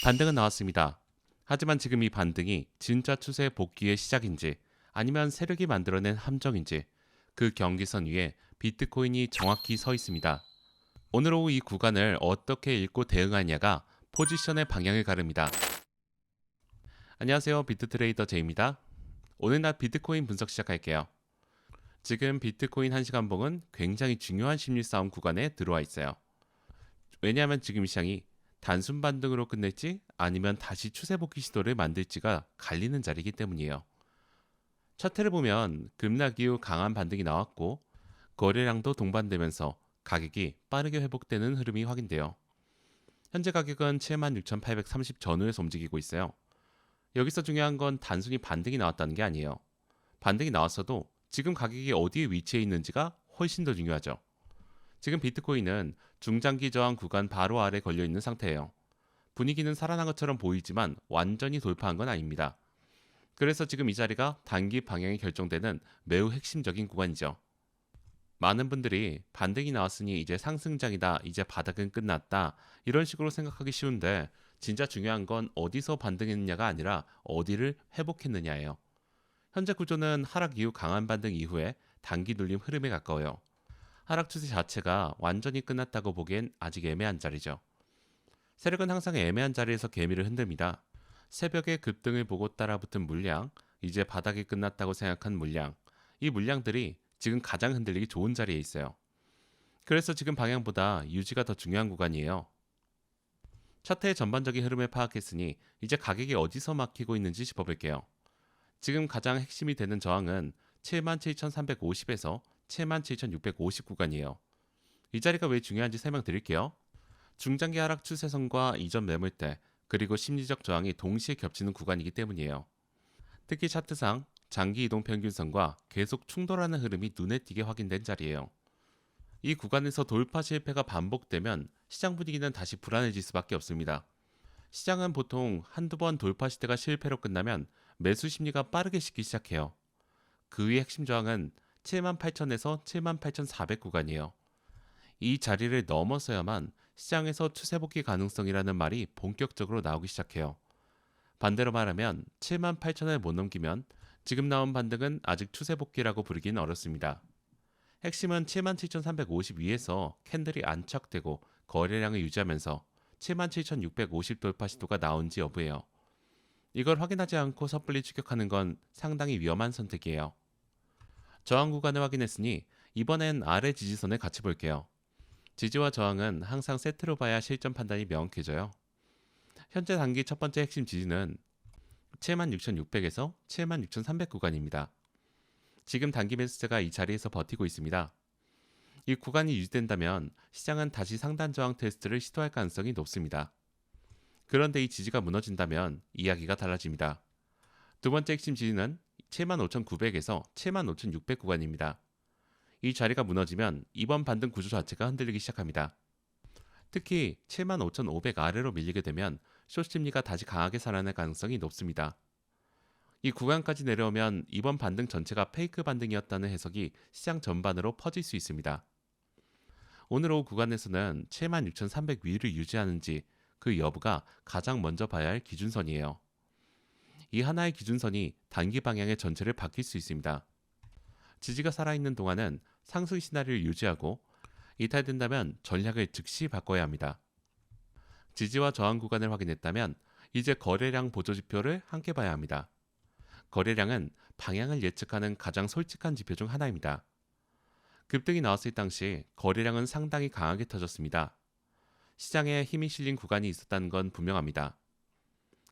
반등은 나왔습니다. 하지만 지금 이 반등이 진짜 추세 복귀의 시작인지 아니면 세력이 만들어낸 함정인지 그 경계선 위에 비트코인이 정확히 서 있습니다. 오늘 오후 이 구간을 어떻게 읽고 대응하냐가 포지션의 방향을 가릅니다. 안녕하세요. 비트트레이더 제이입니다. 오늘 낮 비트코인 분석 시작할게요. 지금 비트코인 1시간 봉은 굉장히 중요한 심리 싸움 구간에 들어와 있어요. 왜냐하면 지금 시장이 단순 반등으로 끝낼지 아니면 다시 추세 복귀 시도를 만들지가 갈리는 자리이기 때문이에요. 차트를 보면 급락 이후 강한 반등이 나왔고 거래량도 동반되면서 가격이 빠르게 회복되는 흐름이 확인돼요. 현재 가격은 76,830 전후에서 움직이고 있어요. 여기서 중요한 건 단순히 반등이 나왔다는 게 아니에요. 반등이 나왔어도 지금 가격이 어디에 위치해 있는지가 훨씬 더 중요하죠. 지금 비트코인은 중장기 저항 구간 바로 아래 걸려 있는 상태예요. 분위기는 살아난 것처럼 보이지만 완전히 돌파한 건 아닙니다. 그래서 지금 이 자리가 단기 방향이 결정되는 매우 핵심적인 구간이죠. 많은 분들이 반등이 나왔으니 이제 상승장이다, 이제 바닥은 끝났다 이런 식으로 생각하기 쉬운데 진짜 중요한 건 어디서 반등했느냐가 아니라 어디를 회복했느냐예요. 현재 구조는 하락 이후 강한 반등 이후에 단기 눌림 흐름에 가까워요. 하락 추세 자체가 완전히 끝났다고 보기엔 아직 애매한 자리죠. 세력은 항상 애매한 자리에서 개미를 흔듭니다. 새벽에 급등을 보고 따라붙은 물량, 이제 바닥이 끝났다고 생각한 물량, 이 물량들이 지금 가장 흔들리기 좋은 자리에 있어요. 그래서 지금 방향보다 유지가 더 중요한 구간이에요. 차트의 전반적인 흐름을 파악했으니 이제 가격이 어디서 막히고 있는지 짚어볼게요. 지금 가장 핵심이 되는 저항은 77,350에서 77,650 구간이에요. 이 자리가 왜 중요한지 설명드릴게요. 중장기 하락 추세선과 이전 매물대 그리고 심리적 저항이 동시에 겹치는 구간이기 때문이에요. 특히 차트상 장기 이동 평균선과 계속 충돌하는 흐름이 눈에 띄게 확인된 자리예요. 이 구간에서 돌파 실패가 반복되면 시장 분위기는 다시 불안해질 수밖에 없습니다. 시장은 보통 한두 번 돌파 시대가 실패로 끝나면 매수 심리가 빠르게 식기 시작해요. 그 위의 핵심 저항은 78,000에서 78,400 구간이에요. 이 자리를 넘어서야만 시장에서 추세 복귀 가능성이라는 말이 본격적으로 나오기 시작해요. 반대로 말하면 78,000을 못 넘기면 지금 나온 반등은 아직 추세 복귀라고 부르기는 어렵습니다. 핵심은 77,350 위에서 캔들이 안착되고 거래량을 유지하면서 77,650 돌파 시도가 나온지 여부예요. 이걸 확인하지 않고 섣불리 추격하는 건 상당히 위험한 선택이에요. 저항 구간을 확인했으니 이번엔 아래 지지선을 같이 볼게요. 지지와 저항은 항상 세트로 봐야 실전 판단이 명확해져요. 현재 단기 첫 번째 핵심 지지는 76,600에서 76,300 구간입니다. 지금 단기 매수세가 이 자리에서 버티고 있습니다. 이 구간이 유지된다면 시장은 다시 상단 저항 테스트를 시도할 가능성이 높습니다. 그런데 이 지지가 무너진다면 이야기가 달라집니다. 두 번째 핵심 지지는 75,900에서 75,600 구간입니다. 이 자리가 무너지면 이번 반등 구조 자체가 흔들리기 시작합니다. 특히 75,500 아래로 밀리게 되면 숏 심리가 다시 강하게 살아날 가능성이 높습니다. 이 구간까지 내려오면 이번 반등 전체가 페이크 반등이었다는 해석이 시장 전반으로 퍼질 수 있습니다. 오늘 오후 구간에서는 76,300 위를 유지하는지 그 여부가 가장 먼저 봐야 할 기준선이에요. 이 하나의 기준선이 단기 방향의 전체를 바뀔 수 있습니다. 지지가 살아있는 동안은 상승 시나리오를 유지하고 이탈된다면 전략을 즉시 바꿔야 합니다. 지지와 저항 구간을 확인했다면 이제 거래량 보조지표를 함께 봐야 합니다. 거래량은 방향을 예측하는 가장 솔직한 지표 중 하나입니다. 급등이 나왔을 당시 거래량은 상당히 강하게 터졌습니다. 시장에 힘이 실린 구간이 있었다는 건 분명합니다.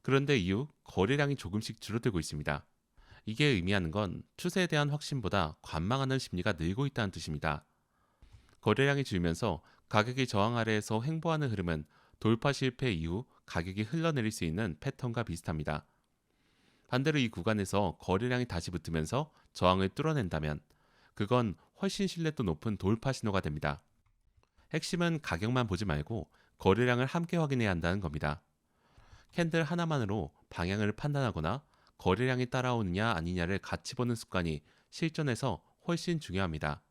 그런데 이후 거래량이 조금씩 줄어들고 있습니다. 이게 의미하는 건 추세에 대한 확신보다 관망하는 심리가 늘고 있다는 뜻입니다. 거래량이 줄면서 가격이 저항 아래에서 횡보하는 흐름은 돌파 실패 이후 가격이 흘러내릴 수 있는 패턴과 비슷합니다. 반대로 이 구간에서 거래량이 다시 붙으면서 저항을 뚫어낸다면 그건 훨씬 신뢰도 높은 돌파 신호가 됩니다. 핵심은 가격만 보지 말고 거래량을 함께 확인해야 한다는 겁니다. 캔들 하나만으로 방향을 판단하거나 거래량이 따라오느냐 아니냐를 같이 보는 습관이 실전에서 훨씬 중요합니다.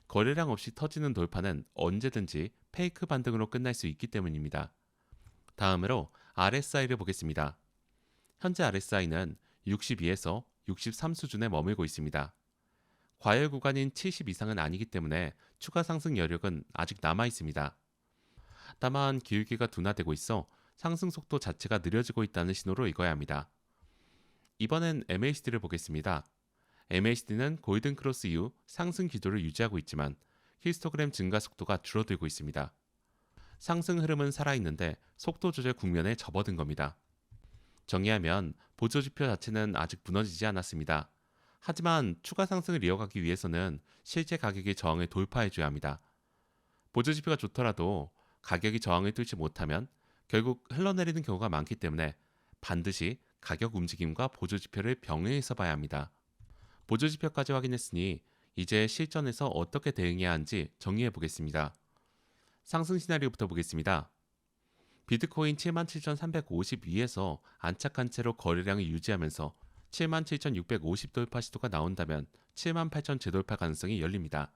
거래량 없이 터지는 돌파는 언제든지 페이크 반등으로 끝날 수 있기 때문입니다. 다음으로 RSI를 보겠습니다. 현재 RSI는 62에서 63 수준에 머물고 있습니다. 과열 구간인 70 이상은 아니기 때문에 추가 상승 여력은 아직 남아 있습니다. 다만 기울기가 둔화되고 있어 상승 속도 자체가 느려지고 있다는 신호로 읽어야 합니다. 이번엔 MACD를 보겠습니다. MACD는 골든 크로스 이후 상승 기조를 유지하고 있지만 히스토그램 증가 속도가 줄어들고 있습니다. 상승 흐름은 살아있는데 속도 조절 국면에 접어든 겁니다. 정리하면 보조지표 자체는 아직 무너지지 않았습니다. 하지만 추가 상승을 이어가기 위해서는 실제 가격의 저항을 돌파해줘야 합니다. 보조지표가 좋더라도 가격이 저항을 뚫지 못하면 결국 흘러내리는 경우가 많기 때문에 반드시 가격 움직임과 보조지표를 병행해서 봐야 합니다. 보조지표까지 확인했으니 이제 실전에서 어떻게 대응해야 하는지 정리해 보겠습니다. 상승 시나리오부터 보겠습니다. 비트코인 77,350위에서 안착한 채로 거래량을 유지하면서 77,650 돌파 시도가 나온다면 78,000 재돌파 가능성이 열립니다.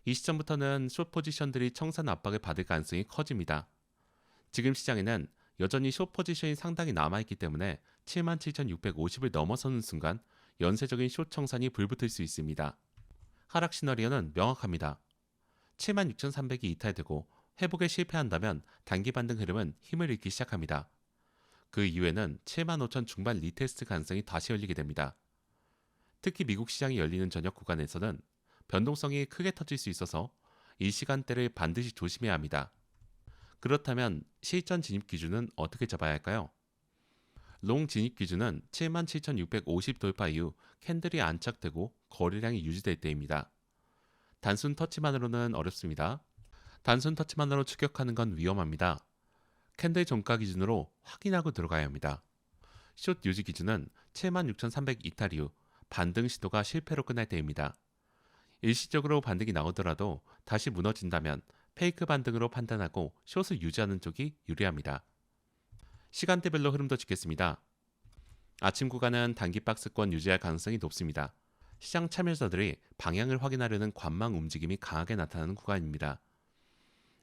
이 시점부터는 숏 포지션들이 청산 압박을 받을 가능성이 커집니다. 지금 시장에는 여전히 숏 포지션이 상당히 남아있기 때문에 77,650을 넘어서는 순간 연쇄적인 숏 청산이 불붙을 수 있습니다. 하락 시나리오는 명확합니다. 76,300이 이탈되고 회복에 실패한다면 단기 반등 흐름은 힘을 잃기 시작합니다. 그 이후에는 75,000 중반 리테스트 가능성이 다시 열리게 됩니다. 특히 미국 시장이 열리는 저녁 구간에서는 변동성이 크게 터질 수 있어서 이 시간대를 반드시 조심해야 합니다. 그렇다면 실전 진입 기준은 어떻게 잡아야 할까요? 롱 진입 기준은 77,650 돌파 이후 캔들이 안착되고 거래량이 유지될 때입니다. 단순 터치만으로는 어렵습니다. 단순 터치만으로 추격하는 건 위험합니다. 캔들 종가 기준으로 확인하고 들어가야 합니다. 숏 유지 기준은 76,300 이탈 이후 반등 시도가 실패로 끝날 때입니다. 일시적으로 반등이 나오더라도 다시 무너진다면 페이크 반등으로 판단하고 숏을 유지하는 쪽이 유리합니다. 시간대별로 흐름도 찍겠습니다. 아침 구간은 단기 박스권 유지할 가능성이 높습니다. 시장 참여자들이 방향을 확인하려는 관망 움직임이 강하게 나타나는 구간입니다.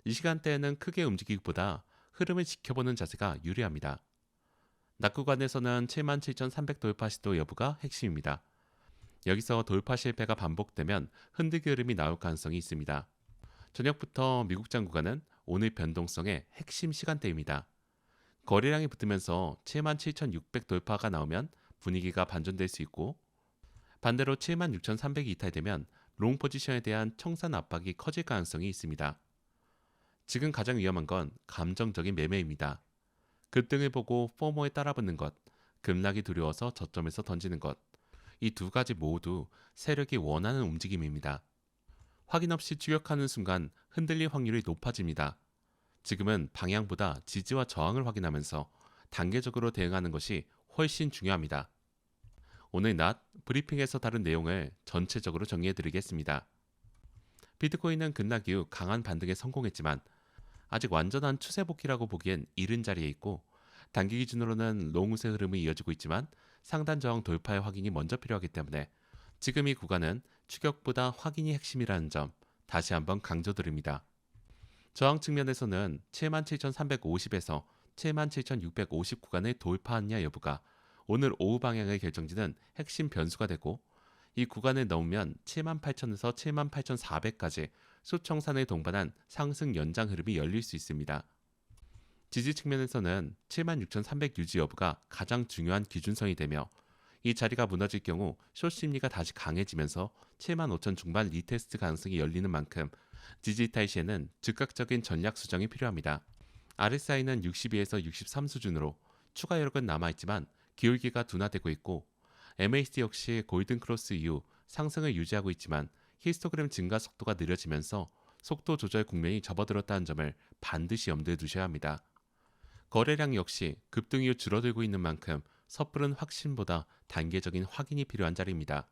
이 시간대에는 크게 움직이기보다 흐름을 지켜보는 자세가 유리합니다. 낮 구간에서는 77,300 돌파 시도 여부가 핵심입니다. 여기서 돌파 실패가 반복되면 흔들기 흐름이 나올 가능성이 있습니다. 저녁부터 미국장 구간은 오늘 변동성의 핵심 시간대입니다. 거래량이 붙으면서 77,600 돌파가 나오면 분위기가 반전될 수 있고 반대로 76,300이 이탈되면 롱 포지션에 대한 청산 압박이 커질 가능성이 있습니다. 지금 가장 위험한 건 감정적인 매매입니다. 급등을 보고 포모에 따라붙는 것, 급락이 두려워서 저점에서 던지는 것, 이 두 가지 모두 세력이 원하는 움직임입니다. 확인 없이 추격하는 순간 흔들릴 확률이 높아집니다. 지금은 방향보다 지지와 저항을 확인하면서 단계적으로 대응하는 것이 훨씬 중요합니다. 오늘 낮 브리핑에서 다룬 내용을 전체적으로 정리해드리겠습니다. 비트코인은 급락 이후 강한 반등에 성공했지만 아직 완전한 추세 복귀라고 보기엔 이른 자리에 있고 단기 기준으로는 롱우세 흐름이 이어지고 있지만 상단 저항 돌파의 확인이 먼저 필요하기 때문에 지금 이 구간은 추격보다 확인이 핵심이라는 점 다시 한번 강조드립니다. 저항 측면에서는 77,350에서 77,650 구간을 돌파하느냐 여부가 오늘 오후 방향을 결정짓는 핵심 변수가 되고 이 구간을 넘으면 78,000에서 78,400까지 숏청산을 동반한 상승 연장 흐름이 열릴 수 있습니다. 지지 측면에서는 76,300 유지 여부가 가장 중요한 기준선이 되며 이 자리가 무너질 경우 숏 심리가 다시 강해지면서 75,000 중반 리테스트 가능성이 열리는 만큼 지지 이탈 시에는 즉각적인 전략 수정이 필요합니다. RSI는 62에서 63 수준으로 추가 여력은 남아있지만 기울기가 둔화되고 있고 MACD 역시 골든 크로스 이후 상승을 유지하고 있지만 히스토그램 증가 속도가 느려지면서 속도 조절 국면이 접어들었다는 점을 반드시 염두에 두셔야 합니다. 거래량 역시 급등 이후 줄어들고 있는 만큼 섣부른 확신보다 단계적인 확인이 필요한 자리입니다.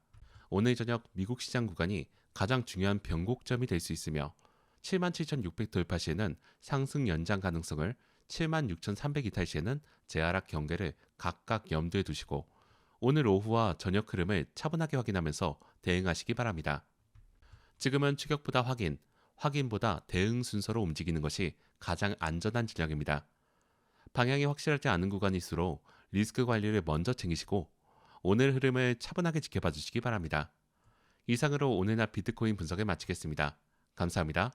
오늘 저녁 미국 시장 구간이 가장 중요한 변곡점이 될 수 있으며 77,600 돌파 시에는 상승 연장 가능성을 76,300 이탈 시에는 재하락 경계를 각각 염두에 두시고 오늘 오후와 저녁 흐름을 차분하게 확인하면서 대응하시기 바랍니다. 지금은 추격보다 확인보다 대응 순서로 움직이는 것이 가장 안전한 전략입니다. 방향이 확실하지 않은 구간일수록 리스크 관리를 먼저 챙기시고 오늘 흐름을 차분하게 지켜봐 주시기 바랍니다. 이상으로 오늘 날 비트코인 분석을 마치겠습니다. 감사합니다.